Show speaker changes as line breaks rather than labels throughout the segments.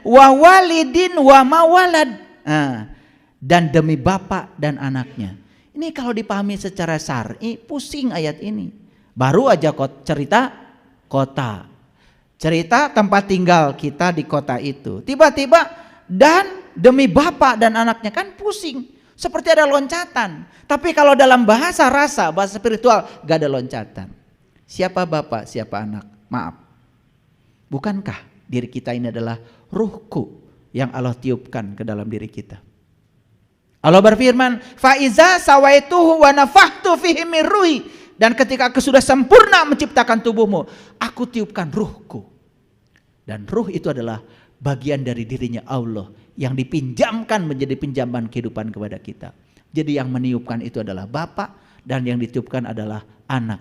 wa walidin wa mawalad. Dan demi bapak dan anaknya. Ini kalau dipahami secara syar'i pusing ayat ini. Baru aja cerita kota. Cerita tempat tinggal kita di kota itu. Tiba-tiba dan demi bapak dan anaknya, kan pusing. Seperti ada loncatan. Tapi kalau dalam bahasa rasa, bahasa spiritual gak ada loncatan. Siapa bapak, siapa anak? Maaf. Bukankah diri kita ini adalah ruhku yang Allah tiupkan ke dalam diri kita? Allah berfirman, "Faiza sawaituhu wa nafakhtu fihi min ruhi." Dan ketika aku sudah sempurna menciptakan tubuhmu, aku tiupkan ruhku. Dan ruh itu adalah bagian dari dirinya Allah yang dipinjamkan menjadi pinjaman kehidupan kepada kita. Jadi yang meniupkan itu adalah bapak dan yang ditiupkan adalah anak.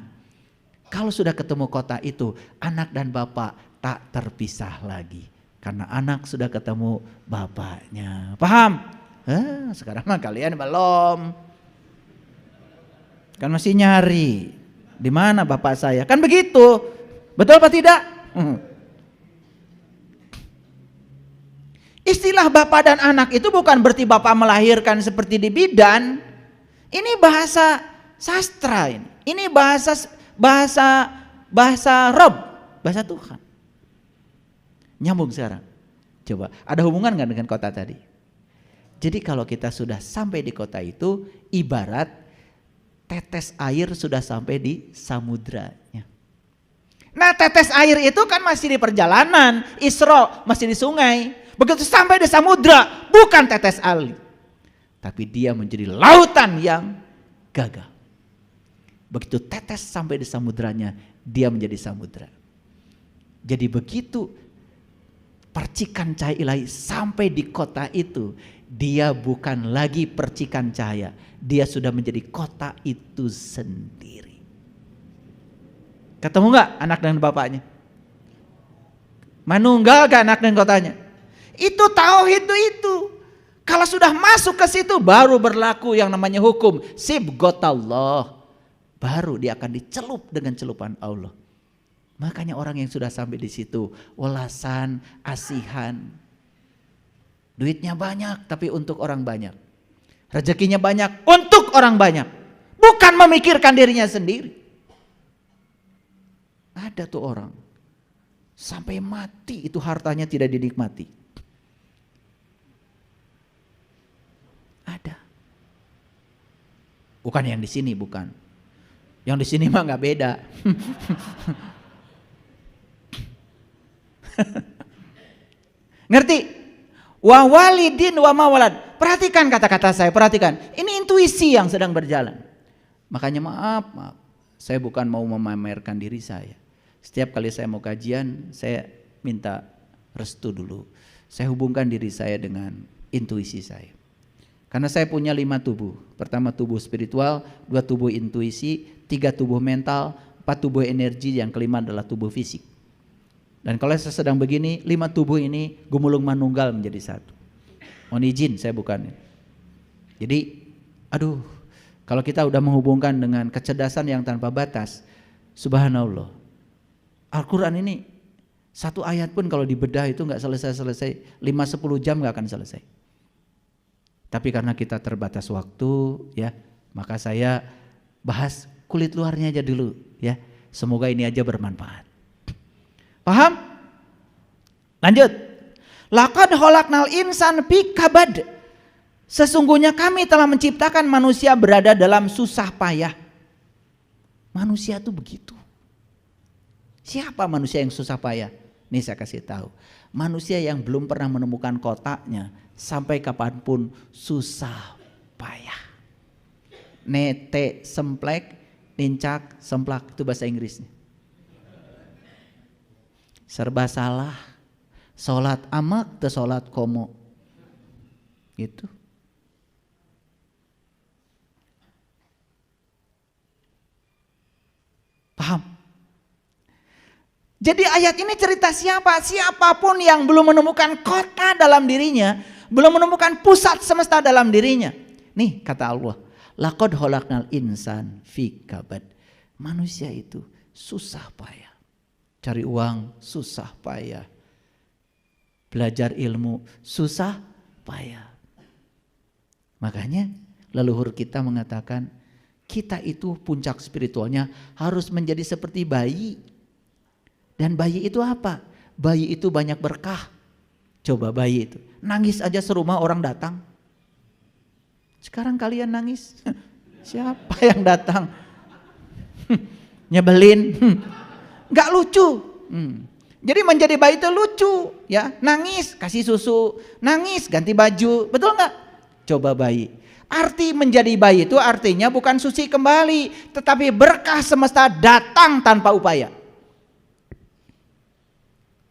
Kalau sudah ketemu kota itu, anak dan bapak tak terpisah lagi. Karena anak sudah ketemu bapaknya. Paham? Sekarang mah kalian belum. Kan masih nyari. Di mana bapak saya? Kan begitu. Betul apa tidak? Istilah bapak dan anak itu bukan berarti bapak melahirkan seperti di bidan. Ini bahasa sastra ini. Ini bahasa Rob, bahasa Tuhan. Nyambung sekarang. Coba, ada hubungan nggak dengan kota tadi? Jadi kalau kita sudah sampai di kota itu, ibarat tetes air sudah sampai di samudranya. Nah, tetes air itu kan masih di perjalanan, Isra masih di sungai. Begitu sampai di samudra, bukan tetes air, tapi dia menjadi lautan yang gagah. Begitu tetes sampai di samudranya, dia menjadi samudra. Jadi begitu percikan cahaya ilahi sampai di kota itu, dia bukan lagi percikan cahaya, dia sudah menjadi kota itu sendiri. Ketemu gak anak dan bapaknya? Manunggal gak anak dan kotanya? Itu tauhid itu. Kalau sudah masuk ke situ baru berlaku yang namanya hukum sibghatallah. Baru dia akan dicelup dengan celupan Allah. Makanya orang yang sudah sampai di situ welasan, asihan. Duitnya banyak tapi untuk orang banyak. Rezekinya banyak untuk orang banyak. Bukan memikirkan dirinya sendiri. Ada tuh orang sampai mati itu hartanya tidak dinikmati. Ada. Bukan yang di sini, bukan. Yang di sini mah nggak beda. Ngerti? Wa walidin wa mawalad. Perhatikan kata-kata saya, perhatikan. Ini intuisi yang sedang berjalan. Makanya maaf, saya bukan mau memamerkan diri saya. Setiap kali saya mau kajian, saya minta restu dulu. Saya hubungkan diri saya dengan intuisi saya. Karena saya punya 5 tubuh. Pertama tubuh spiritual, 2 tubuh intuisi, 3 tubuh mental, 4 tubuh energi, yang kelima adalah tubuh fisik. Dan kalau saya sedang begini, 5 tubuh ini gumulung manunggal menjadi satu. Mohon izin, saya bukan. Jadi, kalau kita udah menghubungkan dengan kecerdasan yang tanpa batas, subhanallah. Al-Quran ini, 1 ayat pun kalau dibedah itu gak selesai-selesai, 5-10 jam gak akan selesai. Tapi karena kita terbatas waktu, ya, maka saya bahas kulit luarnya aja dulu, ya. Semoga ini aja bermanfaat. Paham? Lanjut. Laqad khalaqnal insana fi kabad. Sesungguhnya kami telah menciptakan manusia berada dalam susah payah. Manusia itu begitu. Siapa manusia yang susah payah? Nih saya kasih tahu. Manusia yang belum pernah menemukan kotaknya sampai kapanpun susah payah. Nete semplek, nincak, semplak, itu bahasa Inggrisnya. Serba salah, sholat amak te sholat komo, gitu. Paham? Jadi ayat ini cerita siapa? Siapapun yang belum menemukan kota dalam dirinya, belum menemukan pusat semesta dalam dirinya. Nih kata Allah, laqad khalaqnal insan fi kabad. Manusia itu susah payah. Cari uang susah payah. belajar ilmu susah payah. Makanya leluhur kita mengatakan kita itu puncak spiritualnya harus menjadi seperti bayi. Dan bayi itu apa? Bayi itu banyak berkah. Coba bayi itu nangis aja serumah orang datang. Sekarang kalian nangis, siapa yang datang? Nyebelin, nggak lucu. Jadi menjadi bayi itu lucu, ya. Nangis kasih susu, nangis ganti baju, betul nggak? Coba bayi. Arti menjadi bayi itu artinya bukan suci kembali, tetapi berkah semesta datang tanpa upaya.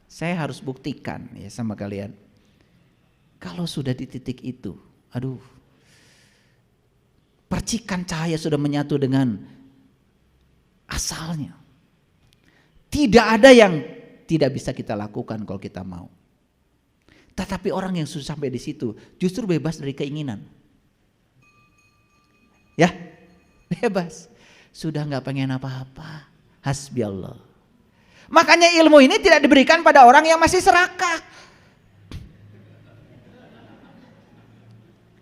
Saya harus buktikan ya sama kalian. Kalau sudah di titik itu, aduh, percikan cahaya sudah menyatu dengan asalnya. Tidak ada yang tidak bisa kita lakukan kalau kita mau. Tetapi orang yang sudah sampai di situ justru bebas dari keinginan. Ya, bebas. Sudah nggak pengen apa-apa. Hasbi Allah. Makanya ilmu ini tidak diberikan pada orang yang masih serakah.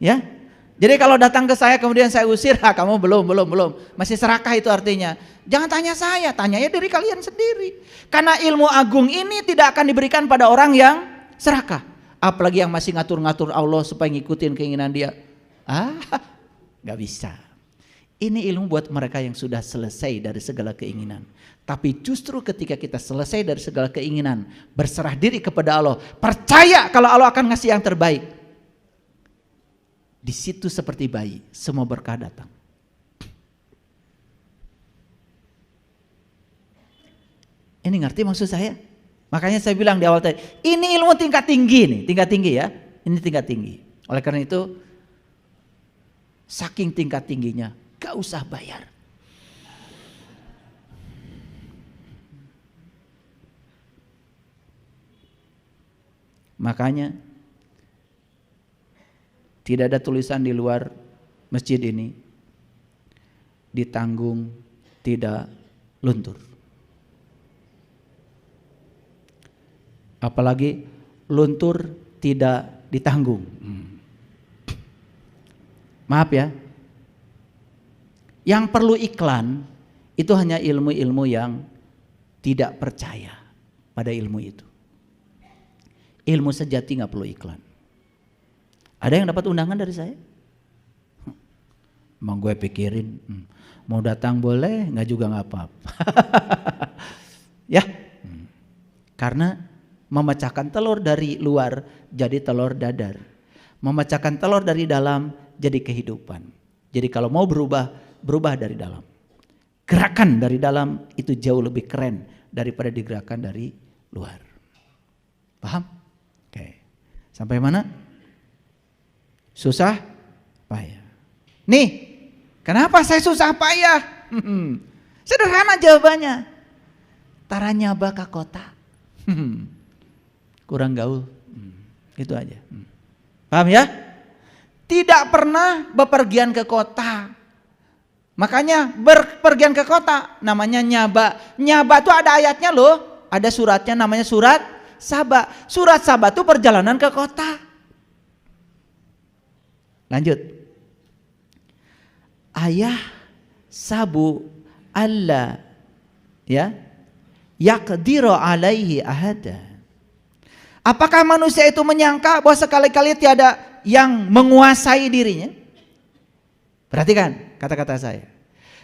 Ya, jadi kalau datang ke saya kemudian saya usir, kamu belum, masih serakah itu artinya. Jangan tanya saya, tanyanya diri kalian sendiri. Karena ilmu agung ini tidak akan diberikan pada orang yang serakah. Apalagi yang masih ngatur-ngatur Allah supaya ngikutin keinginan dia. Gak bisa. Ini ilmu buat mereka yang sudah selesai dari segala keinginan. Tapi justru ketika kita selesai dari segala keinginan, berserah diri kepada Allah, percaya kalau Allah akan ngasih yang terbaik. Di situ seperti bayi, semua berkah datang. Ini ngerti maksud saya? Makanya saya bilang di awal tadi, ini ilmu tingkat tinggi nih, tingkat tinggi ya. Ini tingkat tinggi. Oleh karena itu, saking tingkat tingginya, gak usah bayar. Makanya tidak ada tulisan di luar masjid ini, ditanggung tidak luntur. Apalagi luntur tidak ditanggung. Maaf ya, yang perlu iklan itu hanya ilmu-ilmu yang tidak percaya pada ilmu itu. Ilmu sejati gak perlu iklan. Ada yang dapat undangan dari saya? Emang gue pikirin, mau datang boleh, gak juga gak apa-apa. Ya, karena memecahkan telur dari luar jadi telur dadar. Memecahkan telur dari dalam jadi kehidupan. Jadi kalau mau berubah, berubah dari dalam. Gerakan dari dalam itu jauh lebih keren daripada digerakkan dari luar. Paham? Oke. Sampai mana? Susah payah. Nih, kenapa saya susah payah? Sederhana jawabannya. Taranya baka kota. Kurang gaul. Gitu aja. Paham ya? Tidak pernah bepergian ke kota. Makanya berpergian ke kota namanya nyaba. Nyaba itu ada ayatnya loh. Ada suratnya namanya surat Saba. Surat Saba itu perjalanan ke kota. Lanjut. Ayah sabu alla ya yaqdiru alaihi ahada. Apakah manusia itu menyangka bahwa sekali-kali tiada yang menguasai dirinya? Perhatikan kata-kata saya.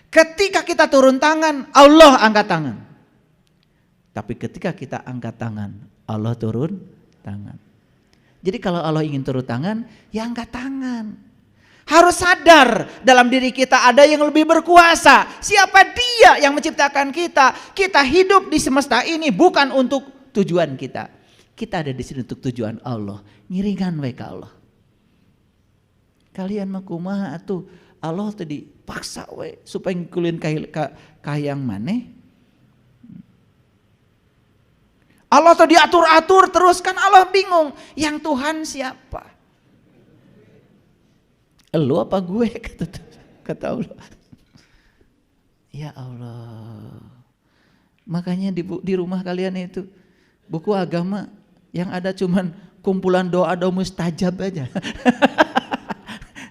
Ketika kita turun tangan, Allah angkat tangan. Tapi ketika kita angkat tangan, Allah turun tangan. Jadi kalau Allah ingin turun tangan, ya angkat tangan. Harus sadar dalam diri kita ada yang lebih berkuasa. Siapa dia yang menciptakan kita? Kita hidup di semesta ini bukan untuk tujuan kita. Kita ada di sini untuk tujuan Allah. Ngiringan wae ka Allah. Kalian mah kumaha atuh? Allah tadi paksa we supaya ngkulin kahayang maneh. Allah tuh diatur-atur terus kan Allah bingung. Yang Tuhan siapa? Elu apa gue? Kata Allah. Ya Allah. Makanya di rumah kalian itu buku agama yang ada cuman kumpulan doa mustajab aja.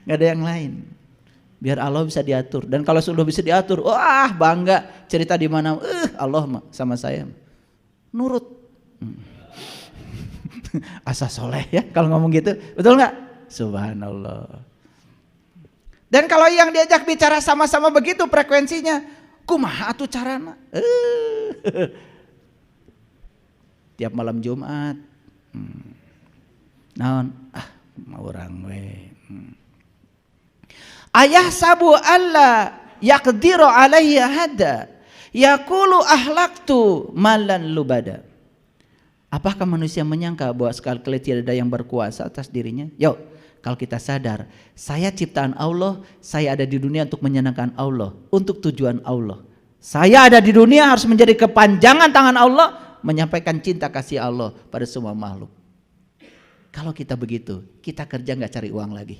Nggak ada yang lain. Biar Allah bisa diatur. Dan kalau sudah bisa diatur, wah bangga. Cerita di mana, Allah sama saya. Nurut. Asa soleh ya kalau ngomong gitu. Betul nggak? Subhanallah. Dan kalau yang diajak bicara sama-sama begitu frekuensinya, kumaha atuh carana? Tiap malam Jumat. Naon? Mau orang we. Ayah sabu alla yaqdiru alaihi hada yaqulu ahlaktu malan lubada. Apakah manusia menyangka bahwa sekali tidak ada yang berkuasa atas dirinya? Yuk, kalau kita sadar, saya ciptaan Allah, saya ada di dunia untuk menyenangkan Allah, untuk tujuan Allah. Saya ada di dunia harus menjadi kepanjangan tangan Allah, menyampaikan cinta kasih Allah pada semua makhluk. Kalau kita begitu, kita kerja nggak cari uang lagi.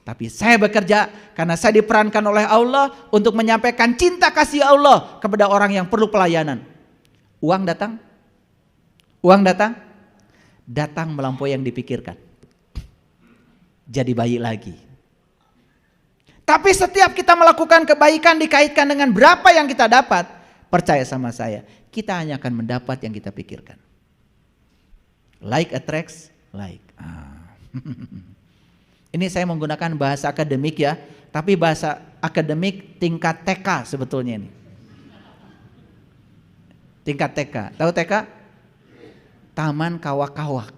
Tapi saya bekerja karena saya diperankan oleh Allah untuk menyampaikan cinta kasih Allah kepada orang yang perlu pelayanan. Uang datang? Uang datang? Datang melampaui yang dipikirkan. Jadi baik lagi. Tapi setiap kita melakukan kebaikan dikaitkan dengan berapa yang kita dapat, percaya sama saya, kita hanya akan mendapat yang kita pikirkan. Like attracts like. Ini saya menggunakan bahasa akademik ya, tapi bahasa akademik tingkat TK sebetulnya ini. Tingkat TK. Tahu TK? Taman kawak-kawak.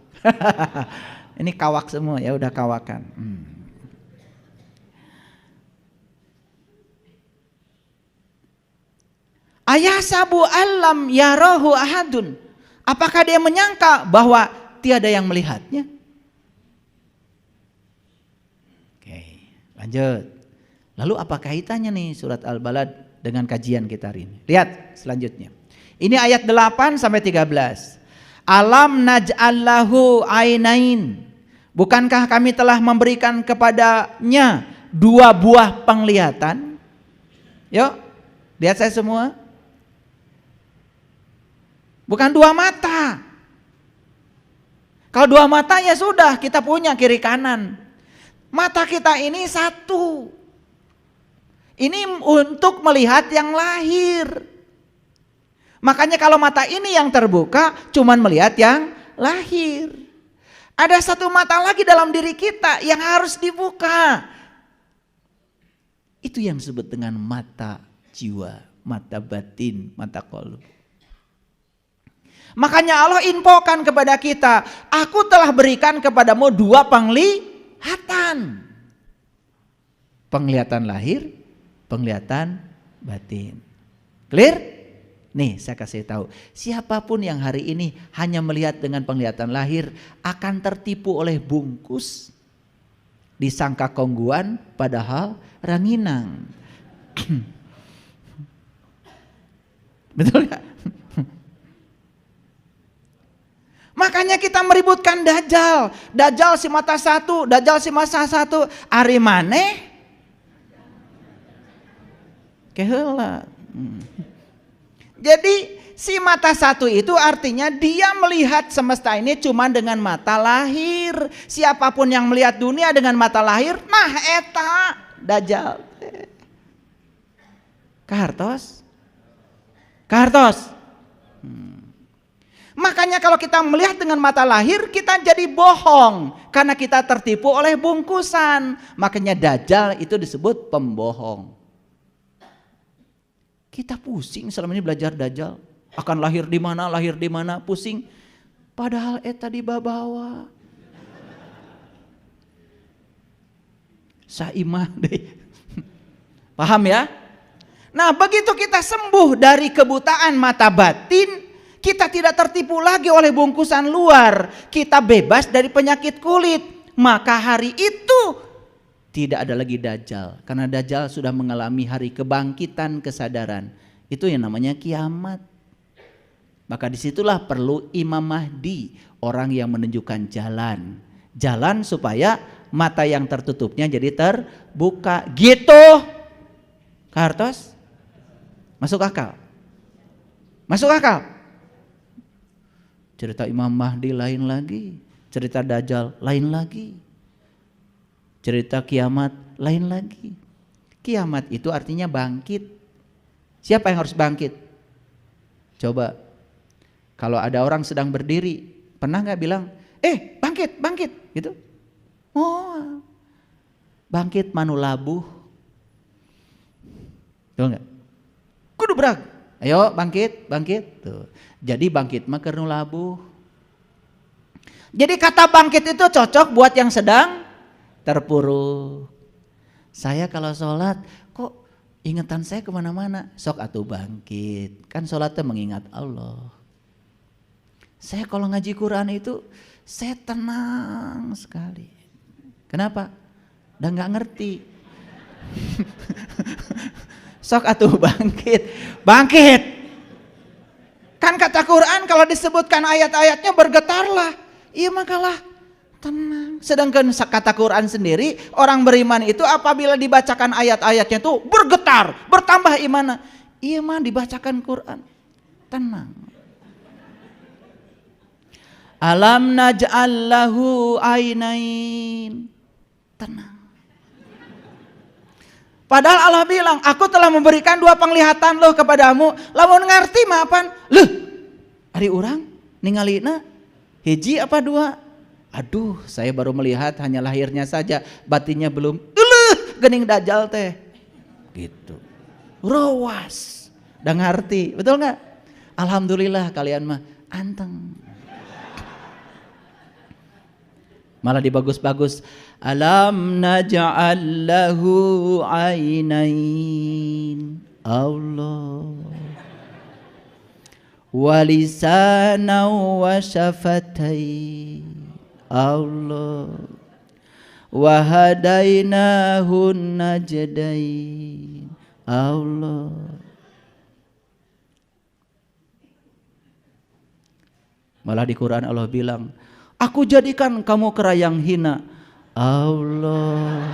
Ini kawak semua ya, udah kawakan. Ayah sabu alam yarahu ahadun. Apakah dia menyangka bahwa tiada yang melihatnya? Lanjut. Lalu apa kaitannya nih surat Al-Balad dengan kajian kita hari ini? Lihat selanjutnya. Ini ayat 8 sampai 13. Alam naj'allahu ainain. Bukankah kami telah memberikan kepadanya 2 buah penglihatan? Yuk, lihat saya semua. Bukan 2 mata. Kalau 2 mata ya sudah, kita punya kiri kanan. Mata kita ini 1. Ini untuk melihat yang lahir. Makanya kalau mata ini yang terbuka, cuman melihat yang lahir. Ada 1 mata lagi dalam diri kita yang harus dibuka. Itu yang disebut dengan mata jiwa, mata batin, mata qalb. Makanya Allah infokan kepada kita, aku telah berikan kepadamu 2 penglihatan. Penglihatan lahir, penglihatan batin. Clear? Nih saya kasih tahu, siapapun yang hari ini hanya melihat dengan penglihatan lahir akan tertipu oleh bungkus, disangka kongguan padahal ranginang. Betul gak? Makanya kita meributkan Dajjal. Dajjal si mata 1, Dajjal si mata 1. Ari maneh keheula. Jadi si mata 1 itu artinya dia melihat semesta ini cuma dengan mata lahir. Siapapun yang melihat dunia dengan mata lahir, nah eta Dajjal. Kahartos? Kahartos? Makanya kalau kita melihat dengan mata lahir, kita jadi bohong karena kita tertipu oleh bungkusan. Makanya Dajjal itu disebut pembohong. Kita pusing selama ini belajar Dajjal, akan lahir di mana, pusing. Padahal eta di bawah. Saimah deh. Paham ya? Nah, begitu kita sembuh dari kebutaan mata batin, kita tidak tertipu lagi oleh bungkusan luar. Kita bebas dari penyakit kulit. Maka hari itu tidak ada lagi Dajjal. Karena Dajjal sudah mengalami hari kebangkitan kesadaran. Itu yang namanya kiamat. Maka disitulah perlu Imam Mahdi. Orang yang menunjukkan jalan. Jalan supaya mata yang tertutupnya jadi terbuka. Gitu. Kahartos? Masuk akal? Masuk akal? Cerita Imam Mahdi lain lagi. Cerita Dajjal lain lagi. Cerita kiamat lain lagi. Kiamat itu artinya bangkit. Siapa yang harus bangkit? Coba, kalau ada orang sedang berdiri, pernah gak bilang, bangkit, bangkit, gitu? Oh, bangkit manu labuh. Tahu gak? Kudu berag. Ayo bangkit, bangkit. Tuh. Jadi bangkit mah keur nu labuh. Jadi kata bangkit itu cocok buat yang sedang terpuruk. Saya kalau sholat kok ingatan saya kemana-mana, sok atuh bangkit. Kan sholatnya mengingat Allah. Saya kalau ngaji Quran itu saya tenang sekali. Kenapa? Udah gak ngerti. Sok atuh bangkit, bangkit. Kan kata Quran kalau disebutkan ayat-ayatnya bergetarlah. Iya makalah tenang. Sedangkan kata Quran sendiri, orang beriman itu apabila dibacakan ayat-ayatnya tuh bergetar, bertambah iman. Iya mah dibacakan Quran, tenang. Alam naj'al lahu ainain, tenang. Padahal Allah bilang, aku telah memberikan 2 penglihatan loh kepadamu. Lamun ngerti mah apaan? Leuh, ari urang ningalina hiji apa 2? Aduh, saya baru melihat hanya lahirnya saja, batinnya belum. Gening Dajjal teh. Gitu. Rawas. Udah ngerti, betul nggak? Alhamdulillah kalian mah anteng. Malah dibagus-bagus. Alam naj'al lahu ainain. Allah. Walisana wa syafatain. Allah. Wa hadainahun najdain. Allah. Malah di Quran Allah bilang, aku jadikan kamu kera yang hina. Allah.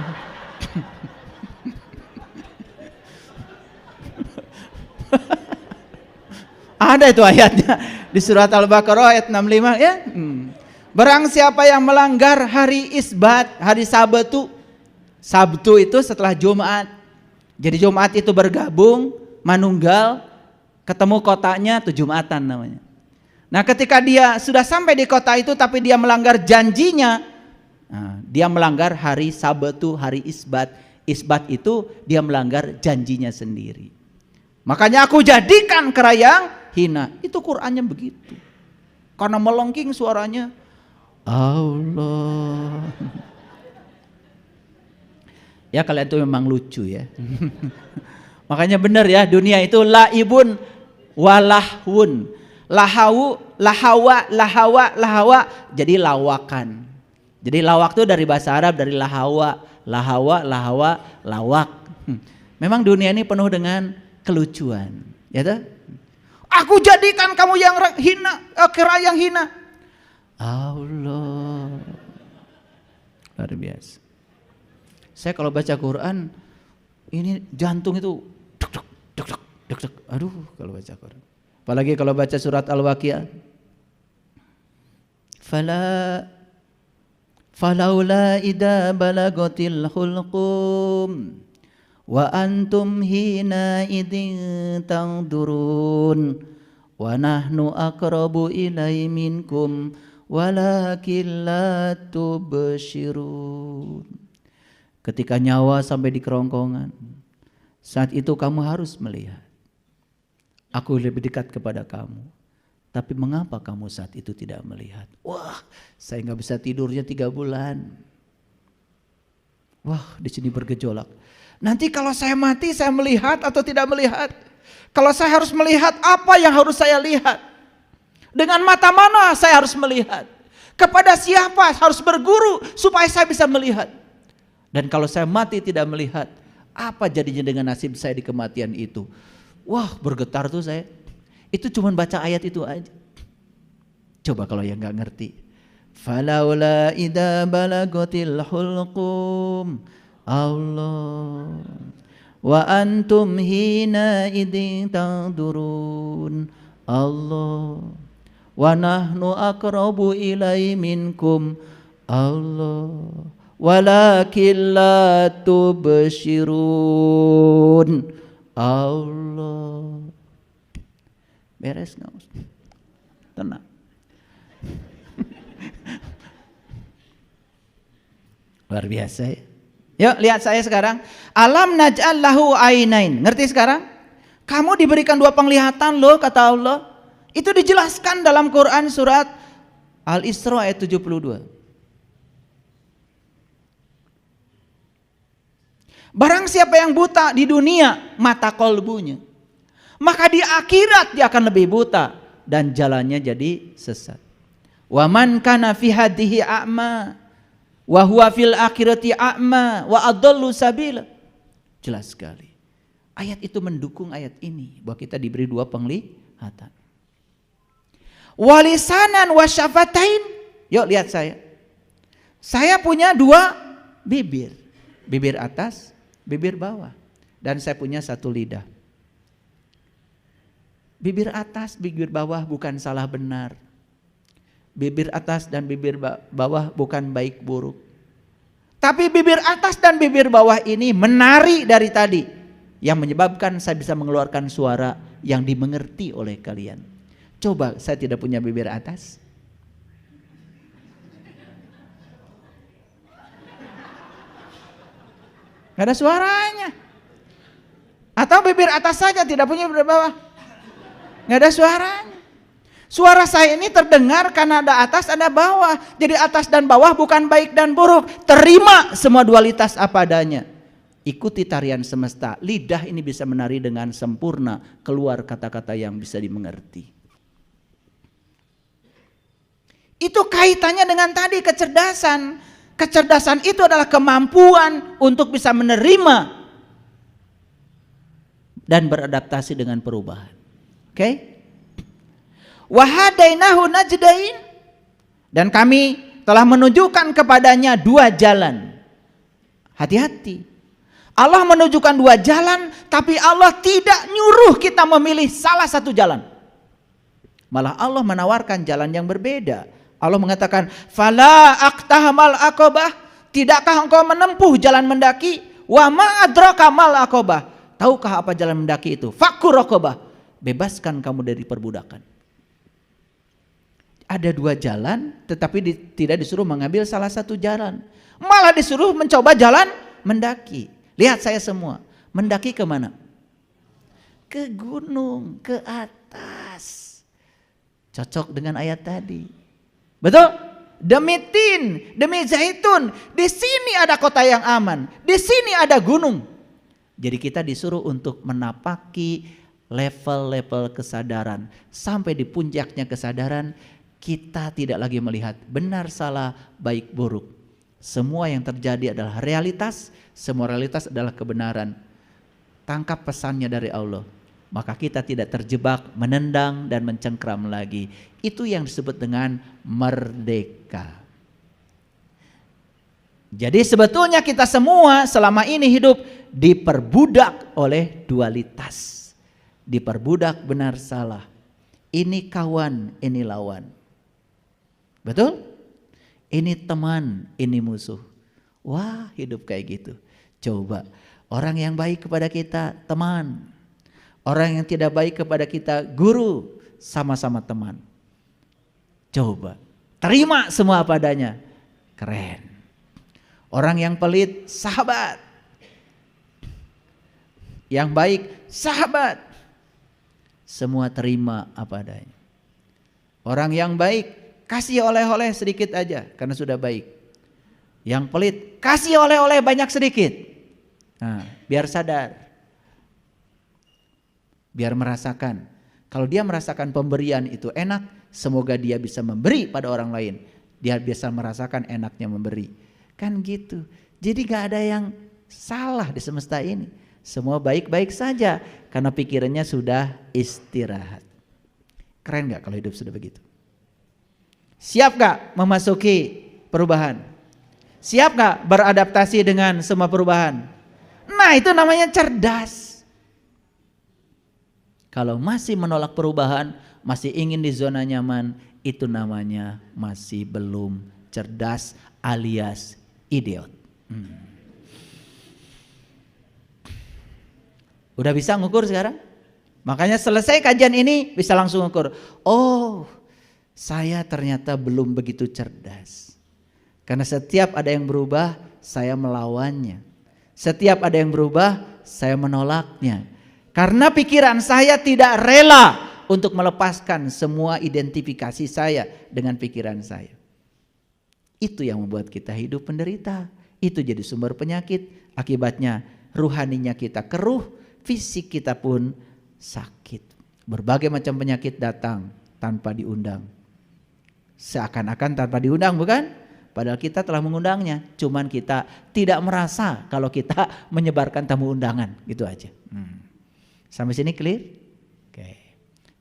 Ada itu ayatnya di surat Al-Baqarah ayat 65 ya. Barang siapa yang melanggar hari Isbat, hari Sabtu. Sabtu itu setelah Jumat. Jadi Jumat itu bergabung, manunggal, ketemu kotanya tuh Jumatan namanya. Nah ketika dia sudah sampai di kota itu tapi dia melanggar janjinya, dia melanggar hari Sabtu, hari Isbat. Isbat itu dia melanggar janjinya sendiri. Makanya aku jadikan kera yang hina. Itu Qur'annya begitu. Karena melengking suaranya. Allah. Ya kalian itu memang lucu ya. Makanya benar ya, dunia itu laibun walahwun. Lahawa, jadi lawakan. Jadi lawak itu dari bahasa Arab, dari lahawa, lawak. Memang dunia ini penuh dengan kelucuan, ya toh? Aku jadikan kamu yang hina, kera yang hina. Allah, luar biasa. Saya kalau baca Quran, ini jantung itu deg. Aduh, kalau baca Quran. Apalagi kalau baca surat Al-Waqiah. Falaula idza balagatil hulqum wa antum hina idzin tangdurun wa nahnu aqrabu ilai minkum walakin la tubshirun. Ketika nyawa sampai di kerongkongan, saat itu kamu harus melihat. Aku lebih dekat kepada kamu. Tapi mengapa kamu saat itu tidak melihat? Wah, saya nggak bisa tidurnya 3 bulan. Wah, di sini bergejolak. Nanti kalau saya mati, saya melihat atau tidak melihat? Kalau saya harus melihat, apa yang harus saya lihat? Dengan mata mana saya harus melihat? Kepada siapa harus berguru supaya saya bisa melihat? Dan kalau saya mati tidak melihat, apa jadinya dengan nasib saya di kematian itu? Wah, bergetar tuh saya. Itu cuma baca ayat itu aja. Coba kalau yang nggak ngerti. Falaula idza balagatil hulqum Allah wa antum hina idzin tadurun Allah Wa nahnu aqrabu ilaihi minkum Allah walakin la tubsirun. Allah. Beres nggak? Tenang. Luar biasa ya. Yuk lihat saya sekarang. Alam naj'al lahu ainain. Ngerti sekarang? Kamu diberikan 2 penglihatan loh kata Allah. Itu dijelaskan dalam Quran surat Al-Isra ayat 72. Barang siapa yang buta di dunia mata kolbunya, maka di akhirat dia akan lebih buta dan jalannya jadi sesat. Wa man kana fi hadhihi a'ma wa huwa fil akhirati a'ma wa adallu sabila. Jelas sekali. Ayat itu mendukung ayat ini bahwa kita diberi 2 penglihatan. Walisanan wa syafatain. Yuk lihat saya. Saya punya 2 bibir. Bibir atas, bibir bawah. Dan saya punya 1 lidah. Bibir atas, bibir bawah bukan salah benar. Bibir atas dan bibir bawah bukan baik buruk. Tapi bibir atas dan bibir bawah ini menari dari tadi, yang menyebabkan saya bisa mengeluarkan suara yang dimengerti oleh kalian. Coba saya tidak punya bibir atas. Gak ada suaranya. Atau bibir atas saja tidak punya bibir bawah. Gak ada suaranya. Suara saya ini terdengar karena ada atas ada bawah. Jadi atas dan bawah bukan baik dan buruk. Terima semua dualitas apa adanya. Ikuti tarian semesta. Lidah ini bisa menari dengan sempurna. Keluar kata-kata yang bisa dimengerti. Itu kaitannya dengan tadi kecerdasan. Kecerdasan itu adalah kemampuan untuk bisa menerima dan beradaptasi dengan perubahan. Oke? Wahadainahu najdain, dan kami telah menunjukkan kepadanya 2 jalan. Hati-hati. Allah menunjukkan 2 jalan, tapi Allah tidak nyuruh kita memilih salah satu jalan. Malah Allah menawarkan jalan yang berbeda. Allah mengatakan, "Fala aqtahamal aqabah." Tidakkah engkau menempuh jalan mendaki? Wa ma adraka mal aqabah. Tahukah apa jalan mendaki itu? Fakkur raqabah. Bebaskan kamu dari perbudakan. Ada 2 jalan, tetapi tidak disuruh mengambil salah satu jalan. Malah disuruh mencoba jalan mendaki. Lihat saya semua. Mendaki ke mana? Ke gunung, ke atas. Cocok dengan ayat tadi. Betul? Demi tin, demi zaitun. Di sini ada kota yang aman. Di sini ada gunung. Jadi kita disuruh untuk menapaki level-level kesadaran. Sampai di puncaknya kesadaran, kita tidak lagi melihat benar salah, baik buruk. Semua yang terjadi adalah realitas, semua realitas adalah kebenaran. Tangkap pesannya dari Allah. Maka kita tidak terjebak, menendang dan mencengkram lagi. Itu yang disebut dengan merdeka. Jadi sebetulnya kita semua selama ini hidup diperbudak oleh dualitas. Diperbudak benar salah. Ini kawan, ini lawan. Betul? Ini teman, ini musuh. Wah, hidup kayak gitu. Coba, orang yang baik kepada kita teman. Orang yang tidak baik kepada kita guru, sama-sama teman. Coba, terima semua apa adanya. Keren. Orang yang pelit, sahabat. Yang baik, sahabat. Semua terima apa adanya. Orang yang baik, kasih oleh-oleh sedikit aja karena sudah baik. Yang pelit, kasih oleh-oleh banyak sedikit. Nah, biar sadar. Biar merasakan. Kalau dia merasakan pemberian itu enak, semoga dia bisa memberi pada orang lain. Dia bisa merasakan enaknya memberi. Kan gitu. Jadi gak ada yang salah di semesta ini. Semua baik-baik saja karena pikirannya sudah istirahat. Keren gak kalau hidup sudah begitu? Siap gak memasuki perubahan? Siap gak beradaptasi dengan semua perubahan? Nah, itu namanya cerdas. Kalau masih menolak perubahan, masih ingin di zona nyaman, itu namanya masih belum cerdas alias idiot. Udah bisa ngukur sekarang? Makanya selesai kajian ini bisa langsung ngukur. Oh, saya ternyata belum begitu cerdas. Karena setiap ada yang berubah, saya melawannya. Setiap ada yang berubah, saya menolaknya. Karena pikiran saya tidak rela untuk melepaskan semua identifikasi saya dengan pikiran saya. Itu yang membuat kita hidup penderita. Itu jadi sumber penyakit. Akibatnya ruhaninya kita keruh, fisik kita pun sakit. Berbagai macam penyakit datang tanpa diundang. Seakan-akan tanpa diundang, bukan? Padahal kita telah mengundangnya. Cuman kita tidak merasa kalau kita menyebarkan tamu undangan. Gitu aja. Sampai sini clear? Oke.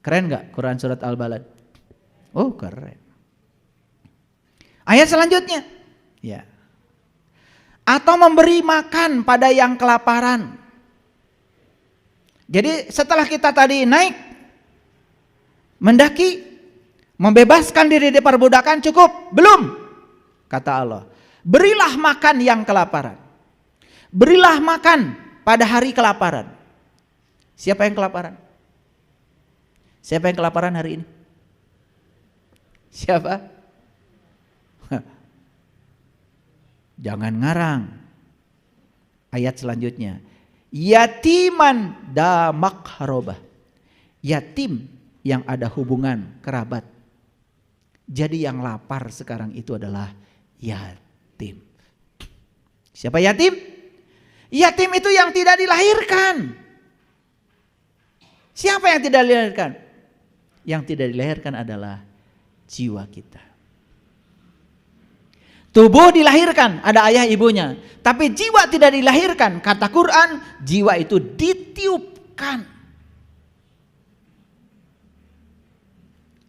Keren gak Quran surat Al-Balad? Oh keren. Ayat selanjutnya. Ya. Atau memberi makan pada yang kelaparan. Jadi setelah kita tadi naik, mendaki, membebaskan diri dari perbudakan, cukup? Belum. Kata Allah, berilah makan yang kelaparan. Berilah makan pada hari kelaparan. Siapa yang kelaparan? Siapa yang kelaparan hari ini? Siapa? Jangan ngarang. Ayat selanjutnya. Yatiman da makharobah. Yatim yang ada hubungan kerabat. Jadi yang lapar sekarang itu adalah yatim. Siapa yatim? Yatim itu yang tidak dilahirkan. Siapa yang tidak dilahirkan? Yang tidak dilahirkan adalah jiwa kita. Tubuh dilahirkan, ada ayah ibunya. Tapi jiwa tidak dilahirkan. Kata Quran, jiwa itu ditiupkan.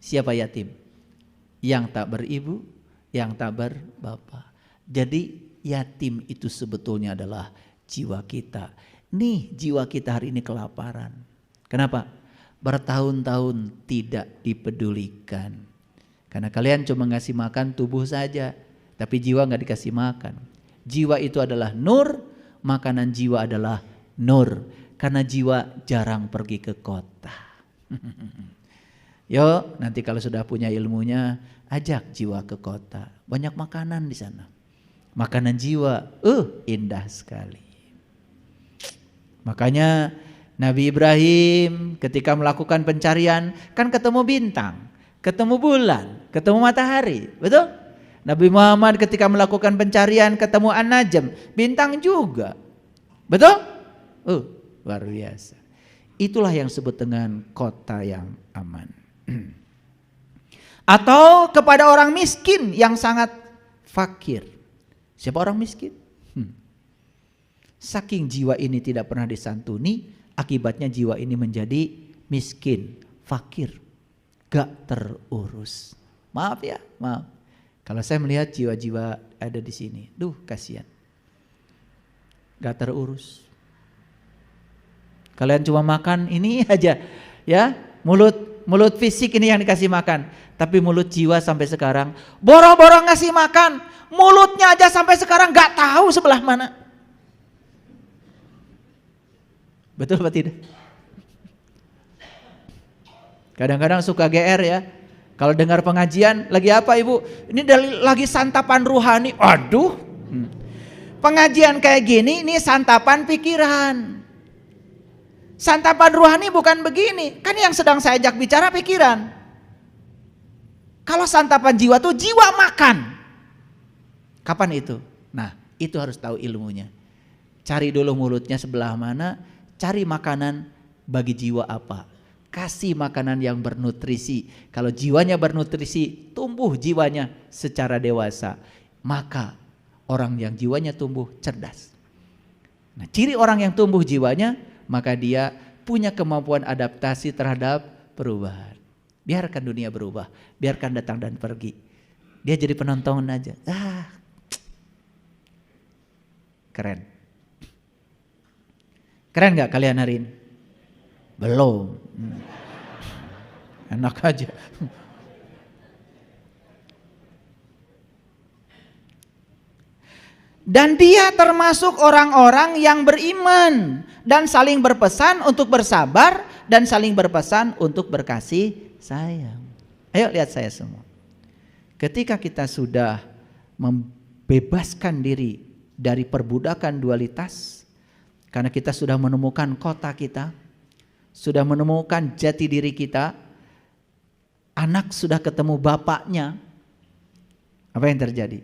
Siapa yatim? Yang tak beribu, yang tak berbapa. Jadi yatim itu sebetulnya adalah jiwa kita. Nih jiwa kita hari ini kelaparan. Kenapa? Bertahun-tahun tidak dipedulikan. Karena kalian cuma ngasih makan tubuh saja. Tapi jiwa gak dikasih makan. Jiwa itu adalah nur, makanan jiwa adalah nur. Karena jiwa jarang pergi ke kota. Yuk nanti kalau sudah punya ilmunya, ajak jiwa ke kota. Banyak makanan di sana. Makanan jiwa, indah sekali. Makanya Nabi Ibrahim ketika melakukan pencarian, kan ketemu bintang, ketemu bulan, ketemu matahari, betul? Nabi Muhammad ketika melakukan pencarian ketemu An-Najm, bintang juga. Betul? Luar biasa. Itulah yang disebut dengan kota yang aman. Atau kepada orang miskin yang sangat fakir. Siapa orang miskin? Saking jiwa ini tidak pernah disantuni, akibatnya jiwa ini menjadi miskin, fakir, gak terurus. Maaf ya, maaf. Kalau saya melihat jiwa-jiwa ada di sini, kasihan, gak terurus. Kalian cuma makan ini aja, ya, mulut fisik ini yang dikasih makan, tapi mulut jiwa sampai sekarang boro-boro ngasih makan, mulutnya aja sampai sekarang gak tahu sebelah mana. Betul apa tidak? Kadang-kadang suka GR ya. Kalau dengar pengajian, lagi apa ibu? Ini lagi santapan ruhani. Aduh, pengajian kayak gini, ini santapan pikiran. Santapan ruhani bukan begini. Kan yang sedang saya ajak bicara pikiran. Kalau santapan jiwa tuh jiwa makan. Kapan itu? Nah, itu harus tahu ilmunya. Cari dulu mulutnya sebelah mana, cari makanan bagi jiwa apa. Kasih makanan yang bernutrisi. Kalau jiwanya bernutrisi, tumbuh jiwanya secara dewasa. Maka orang yang jiwanya tumbuh cerdas. Nah, ciri orang yang tumbuh jiwanya, maka dia punya kemampuan adaptasi terhadap perubahan. Biarkan dunia berubah, biarkan datang dan pergi. Dia jadi penonton aja. Keren. Keren gak kalian hari ini? Belum. Enak aja. Dan dia termasuk orang-orang yang beriman dan saling berpesan untuk bersabar dan saling berpesan untuk berkasih sayang. Ayo lihat saya semua. Ketika kita sudah membebaskan diri dari perbudakan dualitas, karena kita sudah menemukan kota kita, sudah menemukan jati diri kita, anak sudah ketemu bapaknya, apa yang terjadi?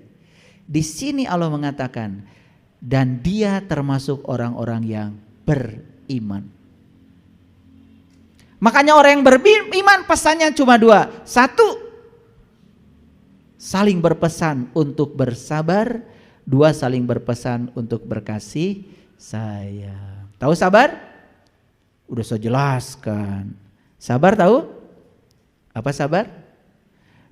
Di sini Allah mengatakan, dan dia termasuk orang-orang yang beriman. Makanya orang yang beriman pesannya cuma dua. Satu, saling berpesan untuk bersabar. Dua, saling berpesan untuk berkasih sayang. Tahu sabar? Udah saya jelaskan. Sabar tahu? Apa sabar?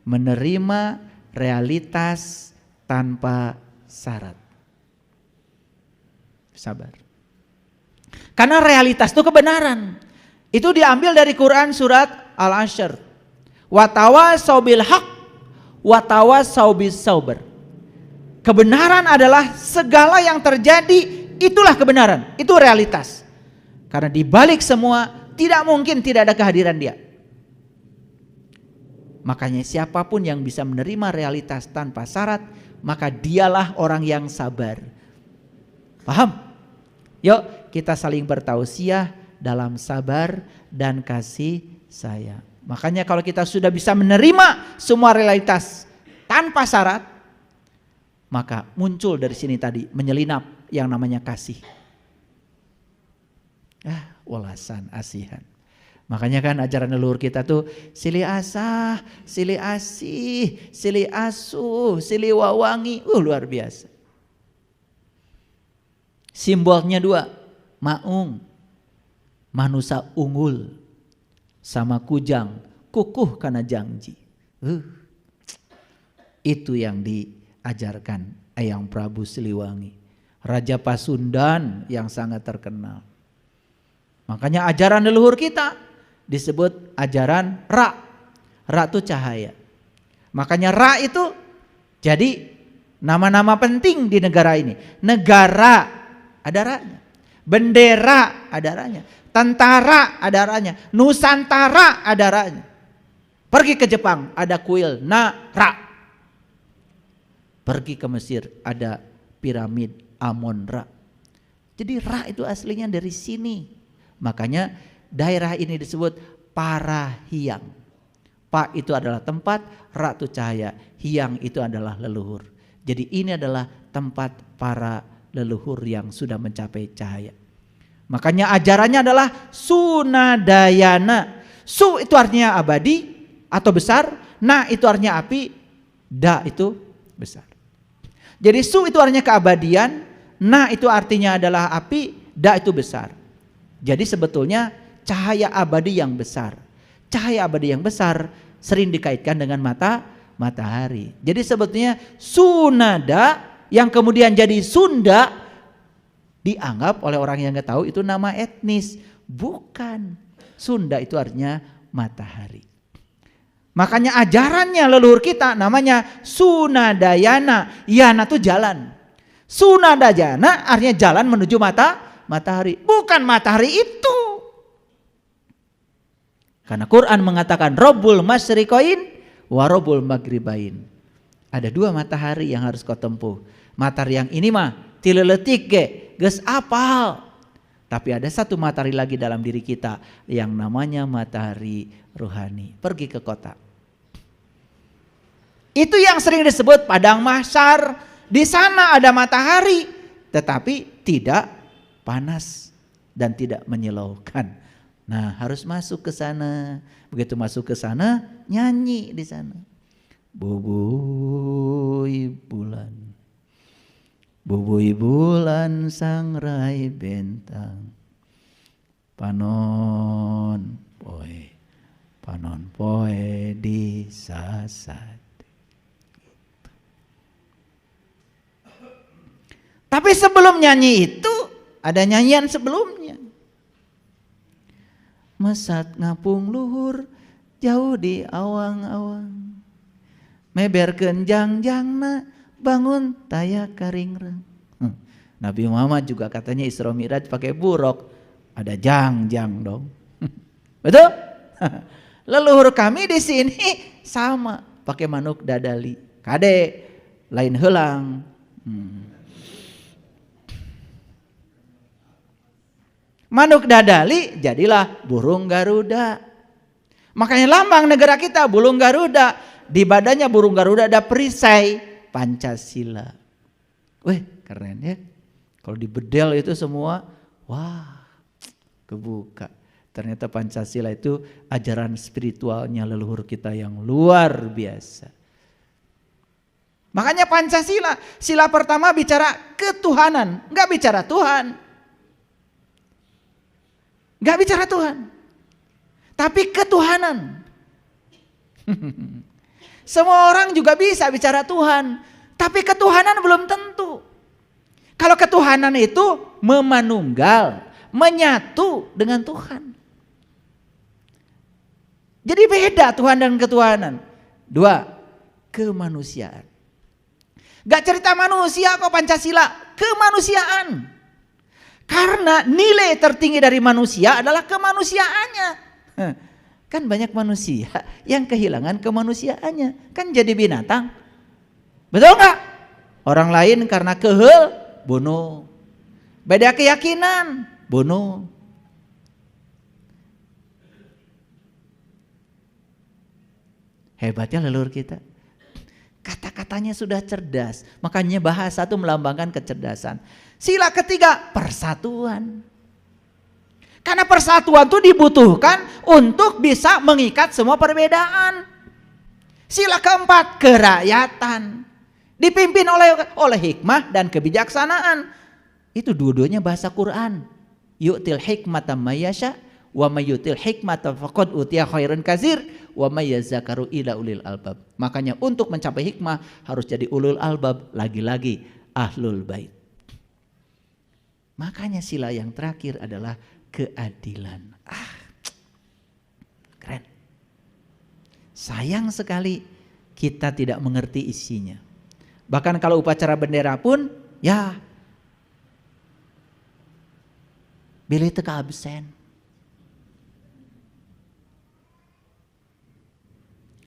Menerima realitas tanpa syarat. Sabar. Karena realitas itu kebenaran. Itu diambil dari Quran surat Al-Ashr. Wa tawasau bil haq wa tawasau bis sabr. Kebenaran adalah segala yang terjadi, itulah kebenaran. Itu realitas. Karena di balik semua tidak mungkin tidak ada kehadiran Dia. Makanya siapapun yang bisa menerima realitas tanpa syarat, maka dialah orang yang sabar. Paham? Yuk kita saling bertausiah dalam sabar dan kasih sayang. Makanya kalau kita sudah bisa menerima semua realitas tanpa syarat, maka muncul dari sini tadi menyelinap yang namanya kasih. Walasan asihan. Makanya kan ajaran leluhur kita tuh sili asah, sili asih, sili asuh, sili wawangi, luar biasa. Simbolnya dua, maung, manusia unggul, sama kujang, kukuh karena janji. Itu yang diajarkan Eyang Prabu Siliwangi, Raja Pasundan yang sangat terkenal. Makanya ajaran leluhur kita disebut ajaran Ra. Ra itu cahaya. Makanya Ra itu jadi nama-nama penting di negara ini. Negara ada Ra-nya. Bendera ada Ra-nya. Tentara ada Ra-nya. Nusantara ada Ra-nya. Pergi ke Jepang ada kuil Na-Ra. Pergi ke Mesir ada piramid Amon-Ra. Jadi Ra itu aslinya dari sini. Makanya daerah ini disebut Parahiang. Pa itu adalah tempat, Ra itu cahaya, Hiang itu adalah leluhur. Jadi ini adalah tempat para leluhur yang sudah mencapai cahaya. Makanya ajarannya adalah Sunadayana. Su itu artinya abadi atau besar, Na itu artinya api, Da itu besar. Jadi Su itu artinya keabadian, Na itu artinya adalah api, Da itu besar. Jadi sebetulnya cahaya abadi yang besar. Cahaya abadi yang besar sering dikaitkan dengan matahari. Jadi sebetulnya Sunada yang kemudian jadi Sunda dianggap oleh orang yang nggak tahu itu nama etnis. Bukan. Sunda itu artinya matahari. Makanya ajarannya leluhur kita namanya Sunadayana. Yana itu jalan. Sunadayana artinya jalan menuju matahari, bukan matahari itu. Karena Quran mengatakan Rabbul Masyriqain wa Rabbul Maghribain. Ada dua matahari yang harus kau tempuh. Matahari yang ini mah tileletik geus apal. Tapi ada satu matahari lagi dalam diri kita yang namanya matahari rohani. Pergi ke kota. Itu yang sering disebut padang mahsyar. Di sana ada matahari, tetapi tidak panas dan tidak menyilaukan. Nah, harus masuk ke sana. Begitu masuk ke sana, nyanyi di sana. Bubui bulan. Bubui bulan sangrai bentang. Panon poe. Panon poe di sasat. Tapi sebelum nyanyi itu ada nyanyian sebelumnya. mesat ngapung luhur jauh di awang-awang. Meberkeun jangjangna bangun taya karingrang. Nabi Muhammad juga katanya Isra Mi'raj pakai buruk. Ada jangjang dong. Betul? Leluhur kami di sini sama pakai manuk dadali. Kade lain helang. Manuk dadali jadilah burung Garuda. Makanya lambang negara kita burung Garuda. Di badannya burung Garuda ada perisai Pancasila. Wih, keren ya. Kalau di bedel itu semua, wah, kebuka. Ternyata Pancasila itu ajaran spiritualnya leluhur kita yang luar biasa. Makanya Pancasila, sila pertama bicara ketuhanan, enggak bicara Tuhan. Enggak bicara Tuhan. Tapi ketuhanan. Semua orang juga bisa bicara Tuhan, tapi ketuhanan belum tentu. Kalau ketuhanan itu memanunggal, menyatu dengan Tuhan. Jadi beda Tuhan dan ketuhanan. 2, kemanusiaan. Gak cerita manusia kok Pancasila, kemanusiaan. Karena nilai tertinggi dari manusia adalah kemanusiaannya. Kan banyak manusia yang kehilangan kemanusiaannya, kan jadi binatang. Betul gak? Orang lain karena kehel, bunuh. Beda keyakinan, bunuh. Hebatnya leluhur kita. Kata-katanya sudah cerdas. Makanya bahasa itu melambangkan kecerdasan. Sila ketiga, persatuan. Karena persatuan itu dibutuhkan untuk bisa mengikat semua perbedaan. Sila keempat, kerakyatan. Dipimpin oleh hikmah dan kebijaksanaan. Itu dua-duanya bahasa Quran. Yu'til hikmata mayyasha wa mayyutil hikmata faqad utiya khairan katsir wa may yazakaru ila ulil albab. Makanya untuk mencapai hikmah harus jadi ulul albab, lagi-lagi ahlul bait. Makanya sila yang terakhir adalah keadilan. Keren. Sayang sekali kita tidak mengerti isinya. Bahkan kalau upacara bendera pun ya bilih teka absen.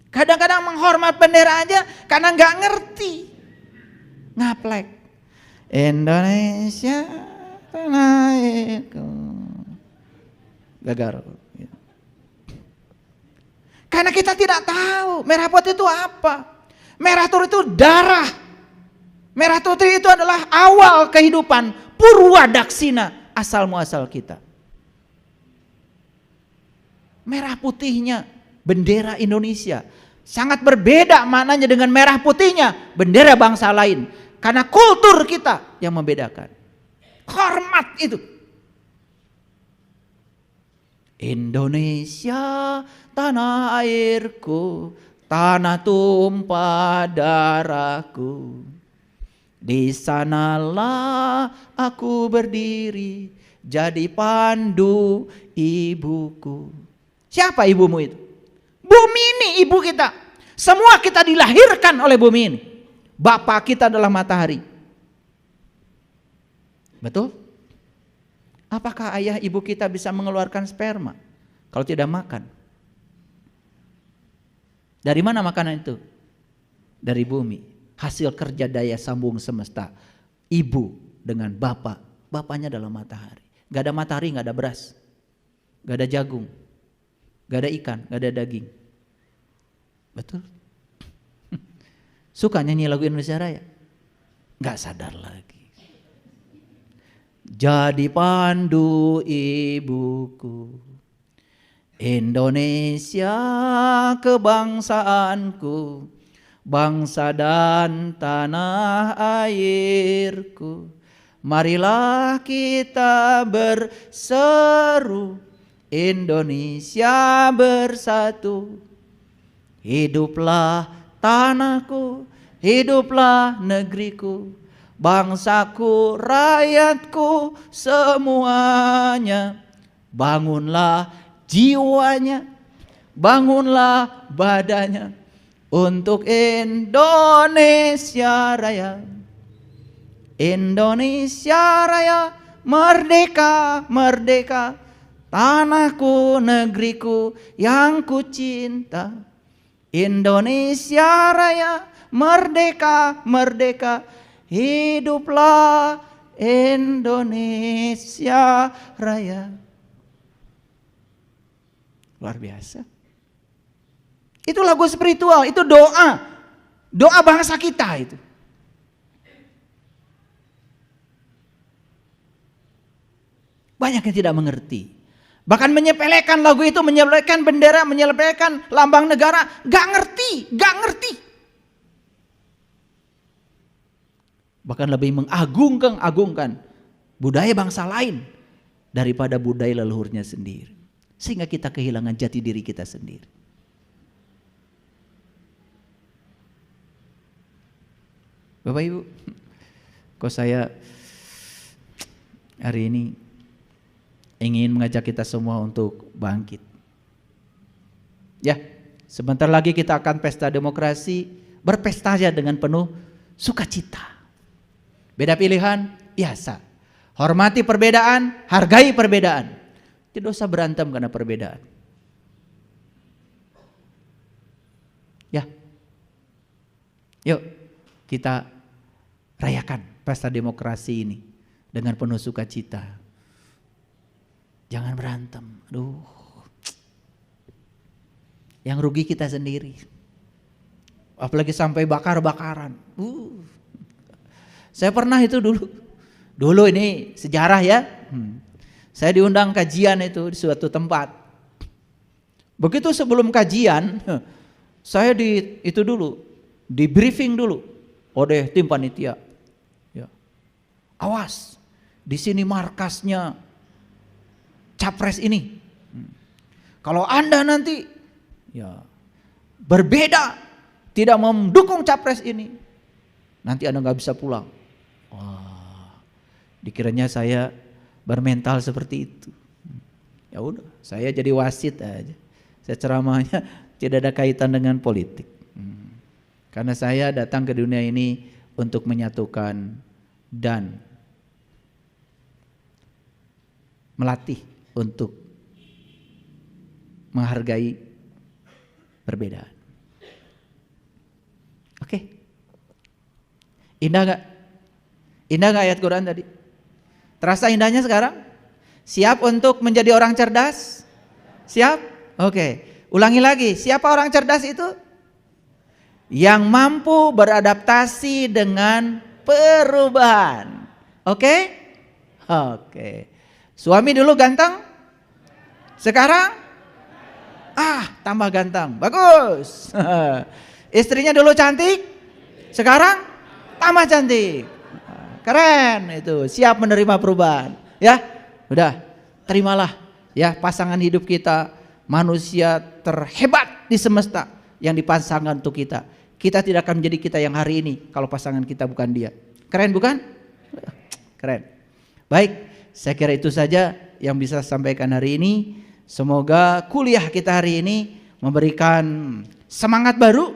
Kadang-kadang menghormat bendera aja karena nggak ngerti. Ngaplek. Indonesia tanah airku. Gagal. Karena kita tidak tahu merah putih itu apa. Merah putih itu darah. Merah putih itu adalah awal kehidupan. Purwa daksina, asal muasal kita. Merah putihnya bendera Indonesia sangat berbeda maknanya dengan merah putihnya bendera bangsa lain. Karena kultur kita yang membedakan. Hormat itu. Indonesia tanah airku, tanah tumpah darahku. Di sanalah aku berdiri, jadi pandu ibuku. Siapa ibumu itu? Bumi ini ibu kita. Semua kita dilahirkan oleh bumi ini. Bapak kita adalah matahari. Betul? Apakah ayah ibu kita bisa mengeluarkan sperma kalau tidak makan? Dari mana makanan itu? Dari bumi. Hasil kerja daya sambung semesta. Ibu dengan bapak. Bapaknya adalah matahari. Gak ada matahari, gak ada beras. Gak ada jagung. Gak ada ikan, gak ada daging. Betul? Suka nyanyi lagu Indonesia Raya? Gak sadar lagi. Jadi pandu ibuku, Indonesia kebangsaanku, bangsa dan tanah airku. Marilah kita berseru, Indonesia bersatu. Hiduplah tanahku, hiduplah negeriku, bangsaku, rakyatku semuanya. Bangunlah jiwanya, bangunlah badannya untuk Indonesia Raya. Indonesia Raya, merdeka, merdeka, tanahku, negeriku yang ku cinta. Indonesia Raya, merdeka, merdeka, hiduplah Indonesia Raya. Luar biasa. Itu lagu spiritual, itu doa. Doa bangsa kita itu. Banyak yang tidak mengerti. Bahkan menyepelekan lagu itu, menyepelekan bendera, menyepelekan lambang negara. Gak ngerti, gak ngerti. Bahkan lebih mengagungkan budaya bangsa lain daripada budaya leluhurnya sendiri. Sehingga kita kehilangan jati diri kita sendiri. Bapak Ibu, kok saya hari ini ingin mengajak kita semua untuk bangkit. Ya, sebentar lagi kita akan pesta demokrasi, berpesta saja dengan penuh sukacita. Beda pilihan, biasa. Hormati perbedaan, hargai perbedaan. Tidak usah berantem karena perbedaan. Ya, yuk kita rayakan pesta demokrasi ini dengan penuh sukacita. Jangan berantem. Aduh. Yang rugi kita sendiri. Apalagi sampai bakar-bakaran. Saya pernah itu dulu. Dulu ini sejarah ya. Saya diundang kajian itu di suatu tempat. Begitu sebelum kajian, saya di briefing dulu oleh tim panitia. Ya. Awas, di sini markasnya capres ini. Kalau Anda nanti ya berbeda, tidak mendukung capres ini, nanti Anda nggak bisa pulang. Wah, dikiranya saya bermental seperti itu. Ya udah, saya jadi wasit aja. Saya ceramahnya tidak ada kaitan dengan politik. Karena saya datang ke dunia ini untuk menyatukan dan melatih untuk menghargai perbedaan. Oke. Indah gak? Indah gak ayat Quran tadi? Terasa indahnya sekarang? Siap untuk menjadi orang cerdas? Siap? Oke. Ulangi lagi, siapa orang cerdas itu? Yang mampu beradaptasi dengan perubahan. Oke? Oke. Suami dulu ganteng? Sekarang? Tambah ganteng. Bagus. Istrinya dulu cantik? Sekarang? Tambah cantik. Keren itu, siap menerima perubahan. Ya, udah, terimalah ya pasangan hidup kita, manusia terhebat di semesta yang dipasangkan untuk kita. Kita tidak akan menjadi kita yang hari ini kalau pasangan kita bukan dia. Keren bukan? Keren. Baik, saya kira itu saja yang bisa saya sampaikan hari ini. Semoga kuliah kita hari ini memberikan semangat baru,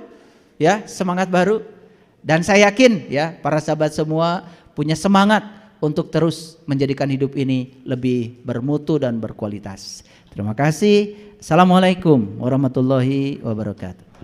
ya, semangat baru. Dan saya yakin ya para sahabat semua punya semangat untuk terus menjadikan hidup ini lebih bermutu dan berkualitas. Terima kasih. Assalamualaikum warahmatullahi wabarakatuh.